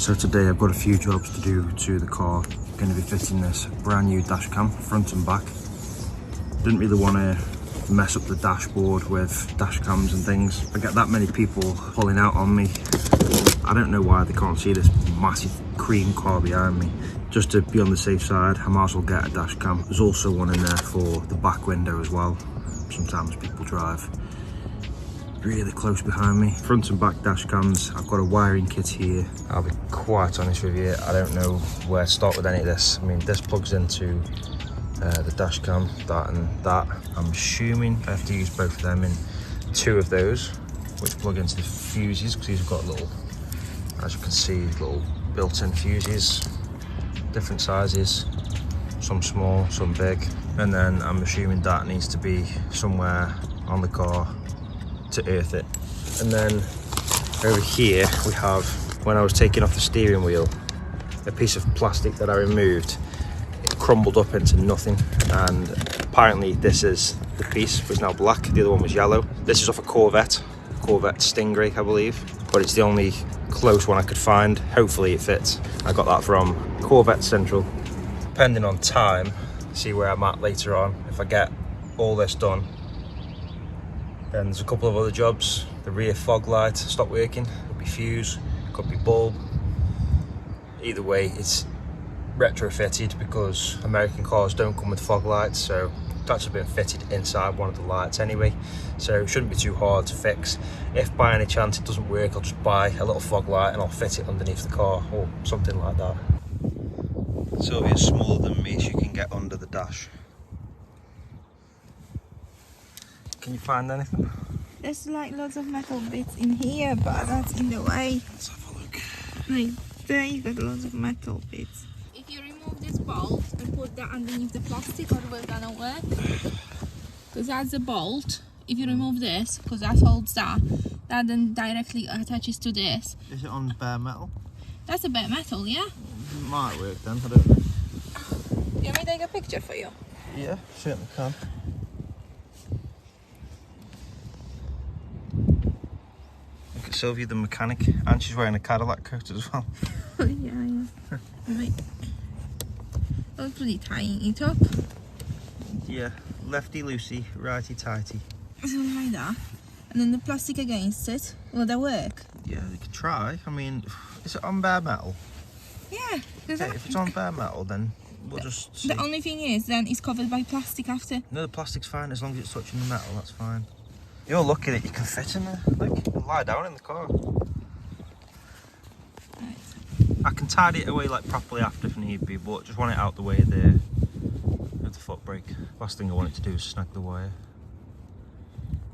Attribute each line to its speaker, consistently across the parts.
Speaker 1: So today I've got a few jobs to do to the car. I'm going to be fitting this brand new dash cam, front and back. Didn't really want to mess up the dashboard with dash cams and things. I get that many people pulling out on me. I don't know why they can't see this massive cream car behind me. Just to be on the safe side, I might as well get a dash cam. There's also one in there for the back window as well. Sometimes people drive really close behind me. Front and back dash cams, I've got a wiring kit here. I'll be quite honest with you, I don't know where to start with any of this. I mean, this plugs into the dash cam, that and that. I'm assuming I have to use both of them in two of those, which plug into the fuses, because these have got little, as you can see, little built-in fuses, different sizes, some small, some big. And then I'm assuming that needs to be somewhere on the car to earth it. And then over here we have, when I was taking off the steering wheel, a piece of plastic that I removed. It crumbled up into nothing, and apparently this is the piece, which is now black. The other one was yellow. This is off a Corvette Stingray, I believe, but it's the only close one I could find. Hopefully it fits. I got that from Corvette Central. Depending on time, see where I'm at later on. If I get all this done, then there's a couple of other jobs. The rear fog light stopped working. Could be fuse, could be bulb. Either way, it's retrofitted because American cars don't come with fog lights, so it's actually been fitted inside one of the lights anyway, so it shouldn't be too hard to fix. If by any chance it doesn't work, I'll just buy a little fog light and I'll fit it underneath the car or something like that. Sylvia's smaller than me, she can get under the dash. Can you find anything?
Speaker 2: There's like lots of metal bits in here, but that's in the way.
Speaker 1: Let's have a look.
Speaker 2: Like there you got lots of metal bits. If you remove this bolt and put that underneath the plastic, or will that not work? Because that's the bolt. If you remove this, because that holds that then directly attaches to this.
Speaker 1: Is it on bare metal?
Speaker 2: That's a bare metal, yeah?
Speaker 1: It might work then, I don't know.
Speaker 2: Do you want me to take a picture for you?
Speaker 1: Yeah, certainly can. Look at Sylvia the mechanic, and she's wearing a Cadillac coat as well.
Speaker 2: Yeah. Right. That was pretty tying it up.
Speaker 1: Yeah, lefty loosey, righty tighty.
Speaker 2: Something like that. And then the plastic against it. Will that work?
Speaker 1: Yeah, you could try. I mean, is it on bare metal?
Speaker 2: Yeah.
Speaker 1: Okay, if it's on bare metal, then we'll just see.
Speaker 2: The only thing is, then it's covered by plastic after.
Speaker 1: No, the plastic's fine as long as it's touching the metal. That's fine. You're lucky that you can fit in there. Like, you can lie down in the car.
Speaker 2: Right.
Speaker 1: I can tidy it away like properly after if need be, but just want it out the way there with the foot brake. Last thing I want it to do is snag the wire.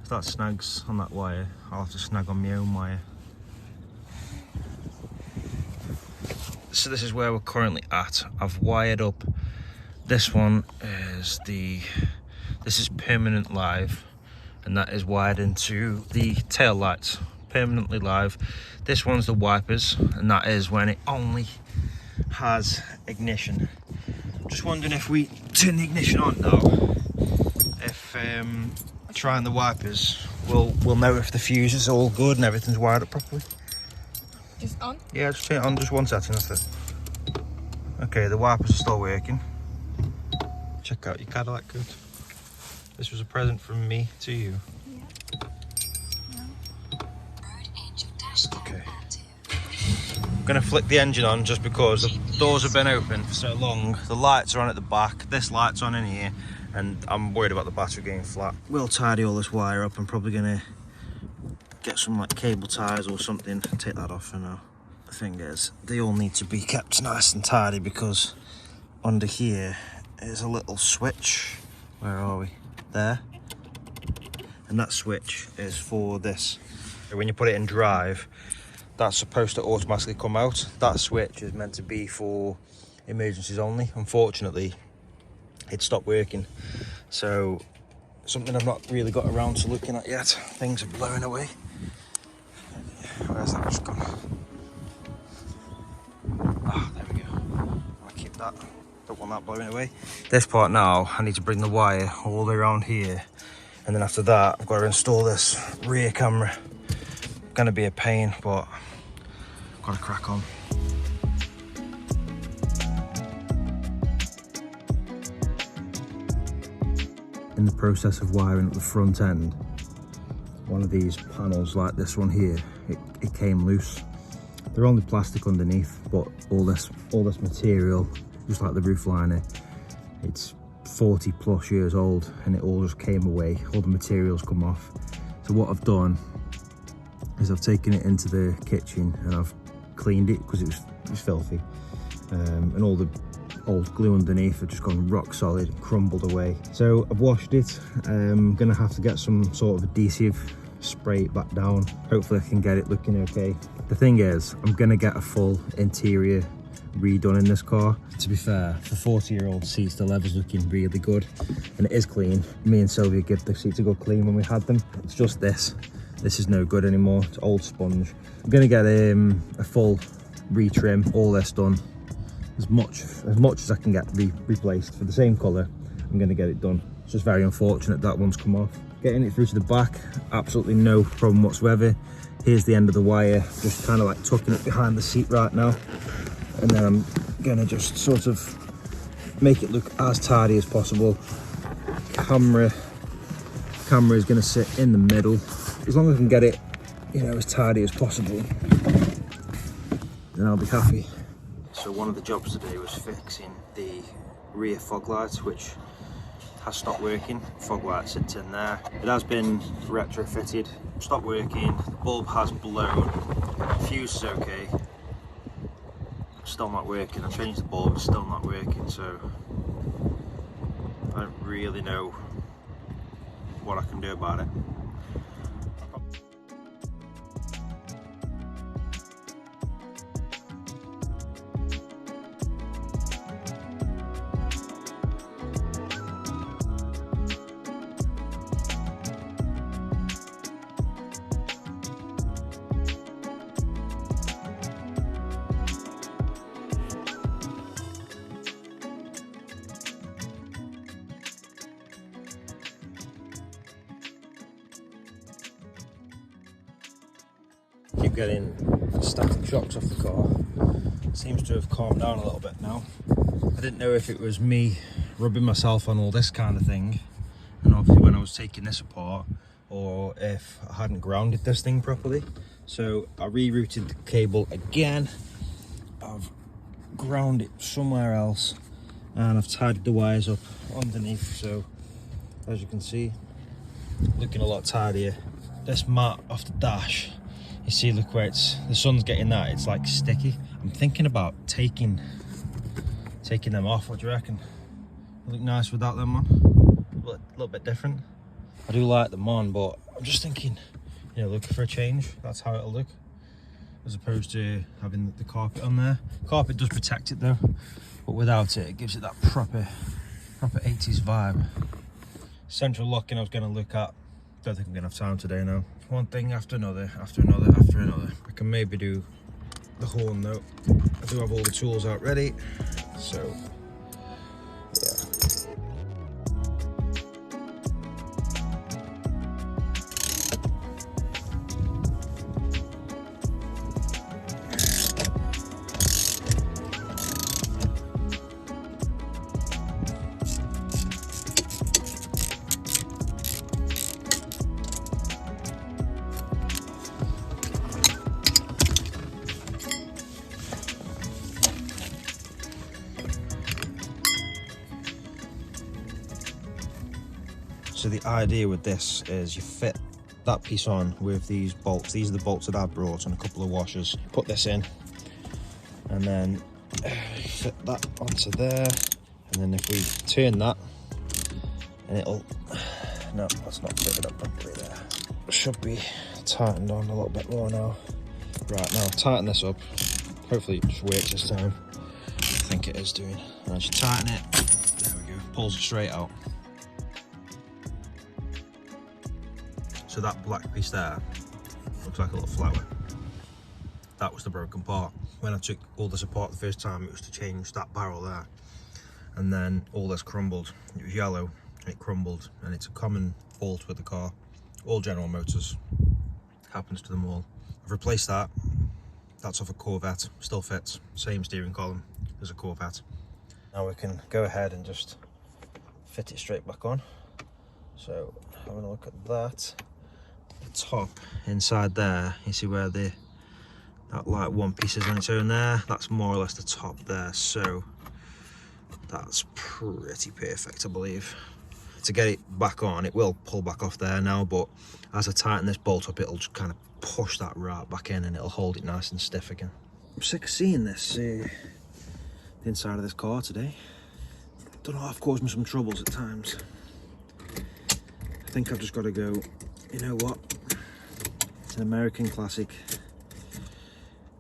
Speaker 1: If that snags on that wire, I'll have to snag on my own wire. So this is where we're currently at. I've wired up. This one is this is permanent live, and that is wired into the tail lights, permanently live. This one's the wipers, and that is when it only has ignition. Just wondering if we turn the ignition on now, if trying the wipers, we'll know if the fuse is all good and everything's wired up properly.
Speaker 2: Just on?
Speaker 1: Yeah, just turn it on, just one setting, that's it. Okay, the wipers are still working. Check out your Cadillac coat. This was a present from me to you. Okay. I'm gonna flick the engine on just because the doors have been open for so long. The lights are on at the back, this light's on in here, and I'm worried about the battery getting flat. We'll tidy all this wire up. I'm probably gonna get some like cable ties or something, take that off for now. The thing is, they all need to be kept nice and tidy because under here is a little switch. Where are we? There. And that switch is for this. When you put it in drive, that's supposed to automatically come out. That switch is meant to be for emergencies only. Unfortunately, it stopped working. So, something I've not really got around to looking at yet. Things are blowing away. Where's that just gone? Ah, there we go. I'll keep that. Don't want that blowing away. This part now, I need to bring the wire all the way around here. And then after that, I've got to install this rear camera. Gonna be a pain, but got to crack on. in the process of wiring up the front end, one of these panels like this one here, it came loose. They're only plastic underneath, but all this material, just like the roof liner, it's 40 plus years old, and it all just came away. All the materials come off. So what I've done is I've taken it into the kitchen and I've cleaned it because it was filthy, and all the old glue underneath had just gone rock solid, crumbled away. So I've washed it. I'm gonna have to get some sort of adhesive, spray it back down. Hopefully I can get it looking okay. The thing is, I'm gonna get a full interior redone in this car. To be fair, for 40-year-old seats, the leather's looking really good, and it is clean. Me and Sylvia give the seats a good clean when we had them. It's just this is no good anymore. It's old sponge. I'm gonna get a full retrim, all this done, as much as I can get replaced for the same color. I'm gonna get it done. It's just very unfortunate that one's come off. Getting it through to the back, absolutely no problem whatsoever. Here's the end of the wire, just kind of like tucking it behind the seat right now. And then I'm gonna just sort of make it look as tidy as possible. Camera is gonna sit in the middle. As long as I can get it, you know, as tidy as possible, then I'll be happy. So one of the jobs today was fixing the rear fog lights, which has stopped working. Fog light sits in there. It has been retrofitted, stopped working. The bulb has blown. Fuse is okay. Still not working. I changed the bulb, it's still not working. So I don't really know what I can do about it. Keep getting static shocks off the car. It seems to have calmed down a little bit now. I didn't know if it was me rubbing myself on all this kind of thing, and obviously when I was taking this apart, or if I hadn't grounded this thing properly. So I rerouted the cable again. I've ground it somewhere else, and I've tied the wires up underneath. So as you can see, looking a lot tidier. This mat off the dash, you see, look where the sun's getting that, it's like sticky. I'm thinking about taking them off. What do you reckon? Look nice without them on? A little bit different. I do like them on, but I'm just thinking, you know, looking for a change. That's how it'll look, as opposed to having the carpet on there. Carpet does protect it though, but without it, it gives it that proper 80s vibe. Central locking I was going to look at. Don't think I'm going to have time today now. One thing after another, after another, after another. I can maybe do the horn though. I do have all the tools out ready, so yeah. So the idea with this is you fit that piece on with these bolts. These are the bolts that I brought and a couple of washers. Put this in, and then fit that onto there. And then if we turn that, and it'll, no, that's not fitted up properly there. It should be tightened on a little bit more now. Right, now tighten this up. Hopefully it just works this time. I think it is doing. And as you tighten it, there we go, pulls it straight out. So that black piece there looks like a little flower. That was the broken part. When I took all this apart the first time, it was to change that barrel there. And then all this crumbled. It was yellow and it crumbled, and it's a common fault with the car. All General Motors, happens to them all. I've replaced that. That's off a Corvette, still fits. Same steering column as a Corvette. Now we can go ahead and just fit it straight back on. So having a look at that, the top inside there, you see where that like one piece is on its own there, that's more or less the top there, so that's pretty perfect, I believe. To get it back on, it will pull back off there now, but as I tighten this bolt up, it'll just kind of push that right back in and it'll hold it nice and stiff again. I'm sick of seeing this, the inside of this car today. Don't know, I've caused me some troubles at times. I think I've just got to go, you know what, it's an American classic.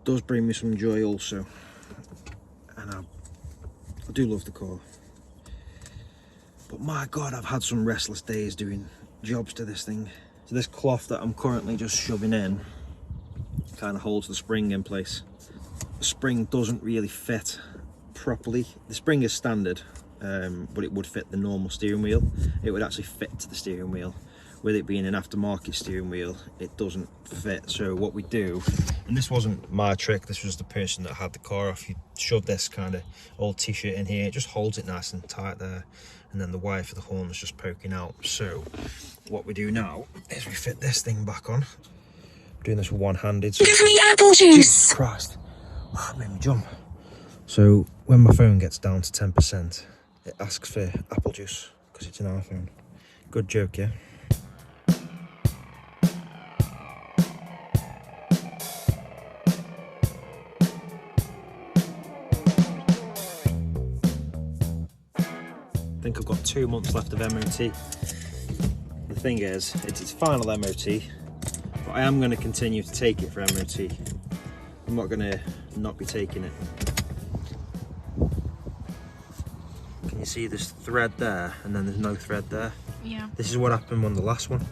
Speaker 1: Does bring me some joy also, and I do love the car, but my god, I've had some restless days doing jobs to this thing. So this cloth that I'm currently just shoving in kind of holds the spring in place. The spring doesn't really fit properly. The spring is standard, but it would fit the normal steering wheel. It would actually fit to the steering wheel. With it being an aftermarket steering wheel, it doesn't fit. So what we do, and this wasn't my trick, this was the person that had the car off, you shove this kind of old t-shirt in here, it just holds it nice and tight there, and then the wire for the horn is just poking out. So what we do now is we fit this thing back on. I'm doing this one-handed. So free apple juice! Jesus Christ, oh, it made me jump. So when my phone gets down to 10%, it asks for apple juice, because it's an iPhone. Good joke, yeah? I think I've got 2 months left of MOT. The thing is, it's its final MOT, but I am going to continue to take it for MOT. I'm not going to not be taking it. Can you see this thread there, and then there's no thread there?
Speaker 2: Yeah.
Speaker 1: This is what happened on the last one,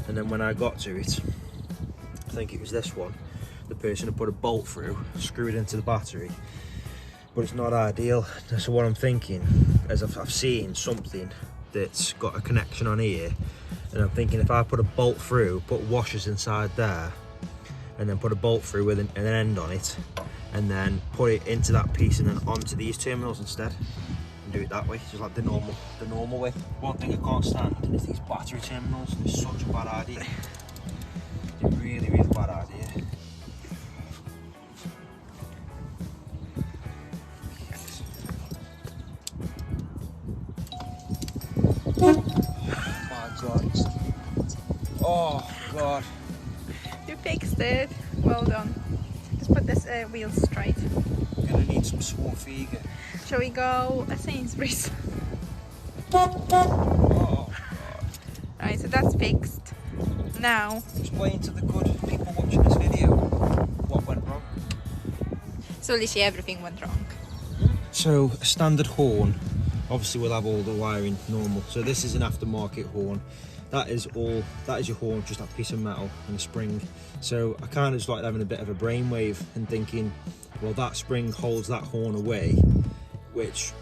Speaker 1: and then when I got to it, I think it was this one, the person had put a bolt through, screwed it into the battery, but it's not ideal. So what I'm thinking is I've seen something that's got a connection on here, and I'm thinking if I put a bolt through, put washers inside there, and then put a bolt through with an end on it, and then put it into that piece and then onto these terminals instead, and do it that way, just like the normal way. One thing I can't stand is these battery terminals. It's such a bad idea. It's a really, really bad idea. My god. Oh god.
Speaker 2: You fixed it. Well done. Just put this wheel straight.
Speaker 1: I'm gonna need some ᴍᴇᴍᴜ.
Speaker 2: Shall we go a Sainsbury's?
Speaker 1: Oh god.
Speaker 2: Right, so that's fixed. Now,
Speaker 1: Explain to the good people watching this video what went wrong.
Speaker 2: so literally everything went wrong.
Speaker 1: So a standard horn, obviously we'll have all the wiring normal. So this is an aftermarket horn. That is your horn, just that piece of metal and a spring. So I kind of just like having a bit of a brainwave and thinking, well, that spring holds that horn away, which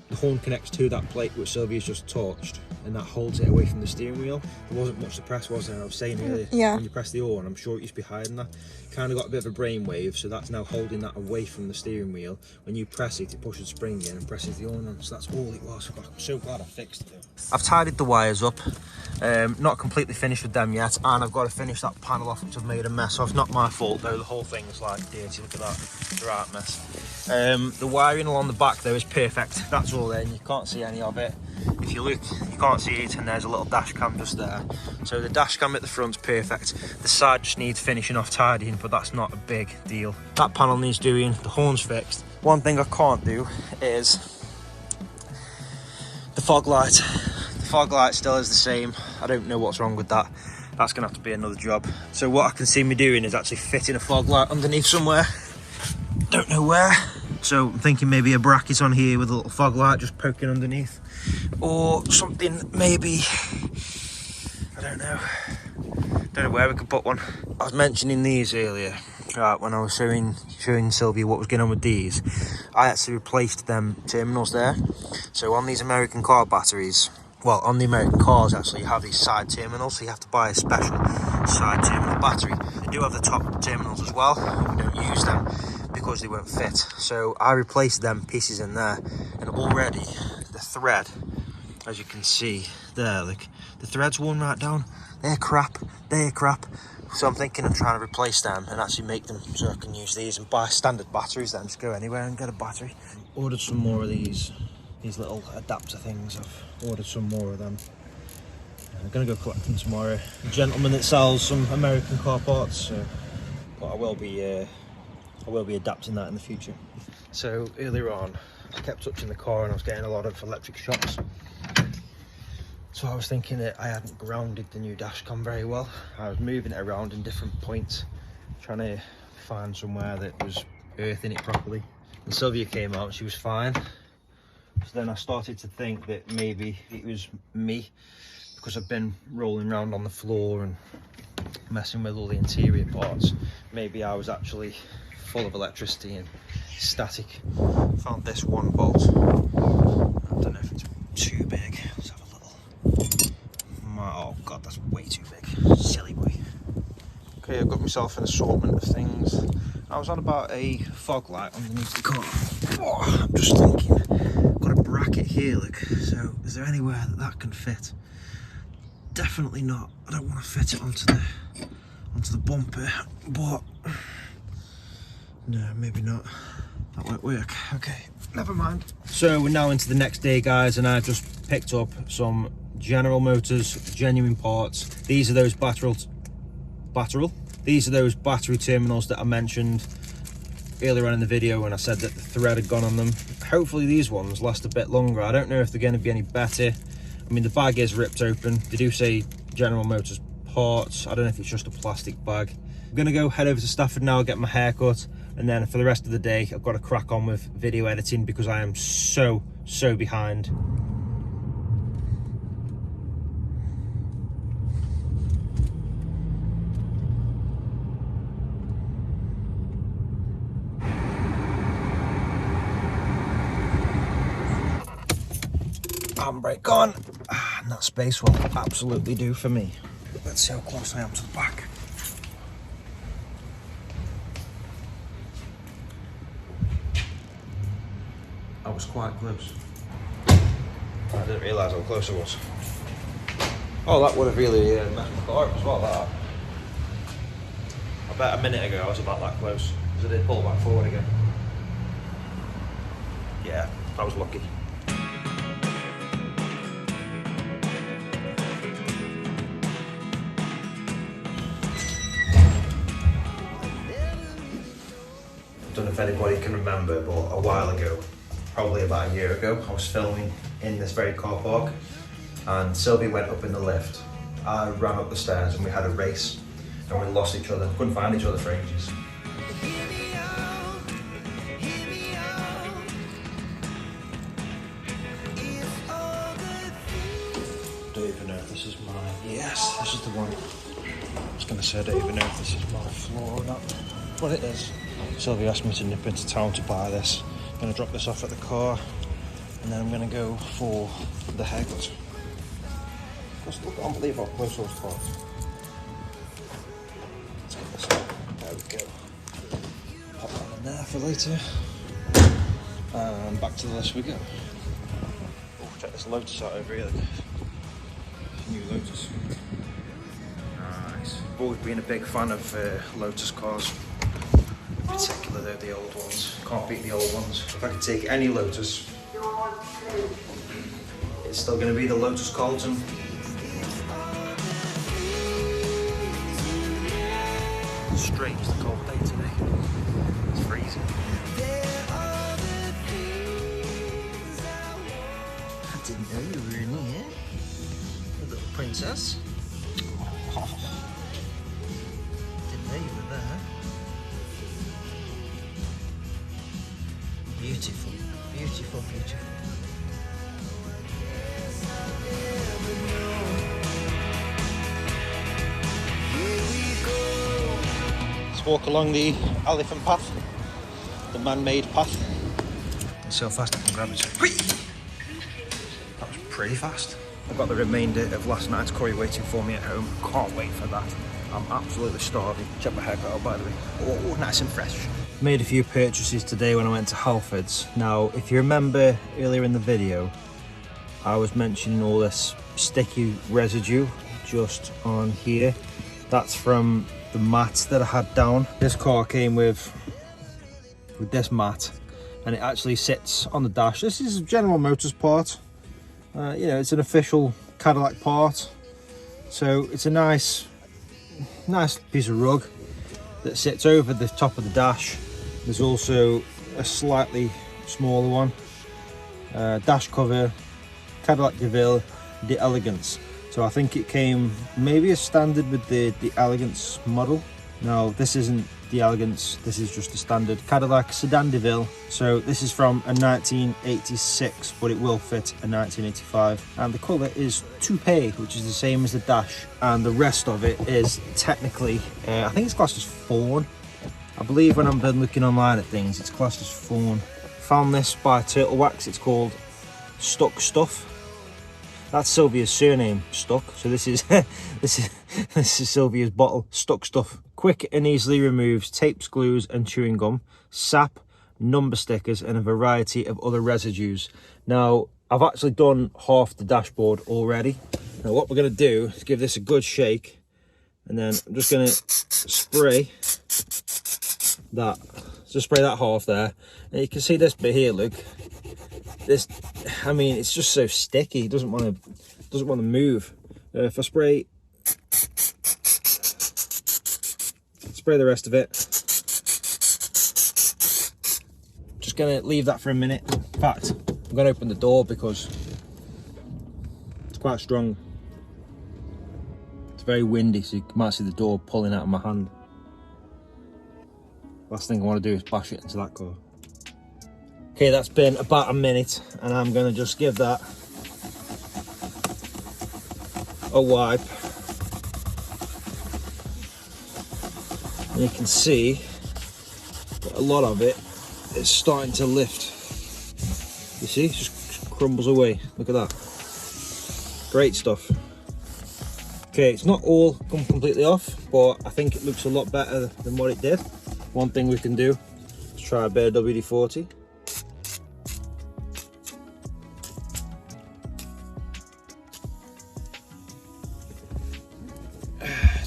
Speaker 1: the horn connects to that plate which Sylvia's just touched, and that holds it away from the steering wheel. There wasn't much to press, was there? I was saying earlier, when you press the horn, I'm sure it used to be higher than that. Kind of got a bit of a brainwave, so that's now holding that away from the steering wheel. When you press it, it pushes the spring in and presses the horn on. So that's all it was. I'm so glad I fixed it. I've tidied the wires up. Not completely finished with them yet, and I've got to finish that panel off, which I've made a mess of. Not my fault though, the whole thing's like dirty. Look at that, it's a right mess. The wiring along the back though is perfect. That's all in, you can't see any of it. If you look, you can't see it, and there's a little dash cam just there. So the dash cam at the front's perfect. The side just needs finishing off, tidying, but that's not a big deal. That panel needs doing, the horn's fixed. One thing I can't do is the fog light. The fog light still is the same. I don't know what's wrong with that. That's gonna have to be another job. So what I can see me doing is actually fitting a fog light underneath somewhere. Don't know where. So I'm thinking maybe a bracket on here with a little fog light just poking underneath. Or something maybe, I don't know where we could put one. I was mentioning these earlier, right, when I was showing Sylvia what was going on with these. I actually replaced them terminals there. So on these American car batteries, well, on the American cars actually, you have these side terminals, so you have to buy a special side terminal battery. They do have the top terminals as well, but we don't use them because they won't fit. So I replaced them pieces in there, and already the thread, as you can see there, like The thread's worn right down. They're crap. They're crap. So I'm thinking of trying to replace them and actually make them so I can use these and buy standard batteries then. Just go anywhere and get a battery. Ordered some more of these little adapter things. I've ordered some more of them. I'm gonna go collect them tomorrow. A gentleman that sells some American car parts, so, but I will be adapting that in the future. So earlier on, I kept touching the car and I was getting a lot of electric shocks. So I was thinking that I hadn't grounded the new Dashcam very well. I was moving it around in different points, trying to find somewhere that was earthing it properly. And Sylvia came out, she was fine. So then I started to think that maybe it was me, because I've been rolling around on the floor and messing with all the interior parts. Maybe I was actually full of electricity and static. Found this one bolt. I don't know if it's too big. Let's have a little. Oh god, that's way too big. Silly boy. Okay, I've got myself an assortment of things. I was on about a fog light underneath the car. Oh, I'm just thinking, got a bracket here, look. So is there anywhere that can fit? Definitely not. I don't want to fit it onto the bumper, but no, maybe not. That won't work. Okay, never mind. So we're now into the next day, guys, and I've just picked up some General Motors genuine parts. These are those These are those battery terminals that I mentioned earlier on in the video when I said that the thread had gone on them. Hopefully these ones last a bit longer. I don't know if they're going to be any better. I mean, the bag is ripped open. They do say General Motors parts. I don't know if it's just a plastic bag. I'm gonna go head over to Stafford now, get my hair cut, and then for the rest of the day, I've got to crack on with video editing because I am so behind. Handbrake on, and that space will absolutely do for me. Let's see how close I am to the back. I was quite close. I didn't realise how close I was. Oh, that would have really messed my car up as well, that. I bet a minute ago I was about that close, because I did pull back forward again. Yeah, I was lucky. I don't know if anybody can remember, but a while ago, probably about a year ago, I was filming in this very car park and Sylvie went up in the lift. I ran up the stairs and we had a race and we lost each other, couldn't find each other for ages. Don't even know if this is mine. Yes, this is the one. I was going to say I don't even know if this is my floor or not, but it is. Sylvie asked me to nip into town to buy this. I'm going to drop this off at the car and then I'm going to go for the haircut. Just look, I can't believe how close those parts. Let's get this out. There we go. Pop that in there for later. And back to the list we go. Oh, check this Lotus out over here. New Lotus. Nice. I've always been a big fan of Lotus cars. In particular, they're the old ones. Can't beat the old ones. If I could take any Lotus, it's still going to be the Lotus Carlton. Strange, the cold day today. It's freezing. I didn't know you were in here, you little princess. Oh. Didn't know you were there. Beautiful, beautiful, beautiful. Let's walk along the elephant path, the man-made path. Let's see how fast I can grab it. That was pretty fast. I've got the remainder of last night's curry waiting for me at home. Can't wait for that. I'm absolutely starving. Check my haircut out, by the way. Oh, nice and fresh. Made a few purchases today when I went to Halfords. Now, if you remember earlier in the video, I was mentioning all this sticky residue just on here. That's from the mats that I had down. This car came with this mat, and it actually sits on the dash. This is a General Motors part. You know, it's an official Cadillac part, so it's a nice piece of rug that sits over the top of the dash. There's also a slightly smaller one, dash cover, Cadillac DeVille d'Elegance. So I think it came maybe a standard with the Elegance model. No, this isn't the Elegance, this is just a standard Cadillac Sedan DeVille. So this is from a 1986, but it will fit a 1985. And the colour is ᴍᴇᴍ, which is the same as the dash. And the rest of it is technically, I think it's classed as fawn. I believe when I've been looking online at things, it's classed as fawn. Found this by Turtle Wax, it's called Stuck Stuff. That's Sylvia's surname, Stuck. So this is this is Sylvia's bottle, Stuck Stuff. Quick and easily removes tapes, glues and chewing gum, sap, number stickers and a variety of other residues. Now, I've actually done half the dashboard already. Now what we're going to do is give this a good shake, and then I'm just going to spray that. Just spray that half there. And you can see this bit here, look. This, I mean, it's just so sticky. It doesn't want to move. If I spray the rest of it, just gonna leave that for a minute. In fact, I'm gonna open the door because it's quite strong. It's very windy, so you might see the door pulling out of my hand. Last thing I want to do is bash it into that car. Okay, that's been about a minute, and I'm going to just give that a wipe. And you can see that a lot of it is starting to lift. You see, it just crumbles away. Look at that. Great stuff. Okay, it's not all come completely off, but I think it looks a lot better than what it did. One thing we can do is try a bit of WD-40.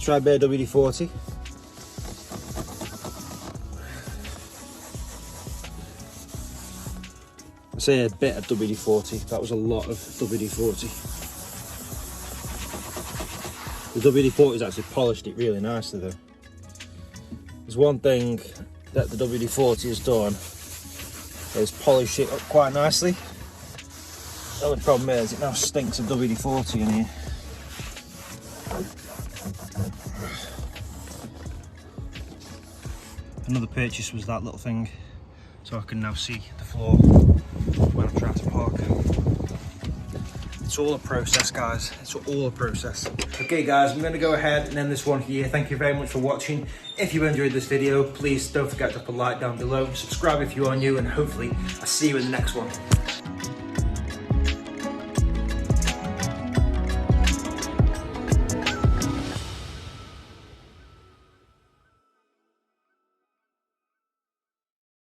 Speaker 1: Try a bit of WD-40. I say a bit of WD-40, that was a lot of WD-40. The WD-40 has actually polished it really nicely though. There's one thing that the WD-40 has done is polish it up quite nicely. The only problem is it now stinks of WD-40 in here. Another purchase was that little thing, so I can now see the floor when I try to park. It's all a process, guys. It's all a process. Okay, guys, I'm going to go ahead and end this one here. Thank you very much for watching. If you enjoyed this video, please don't forget to put a like down below. Subscribe if you are new, and hopefully I'll see you in the next one.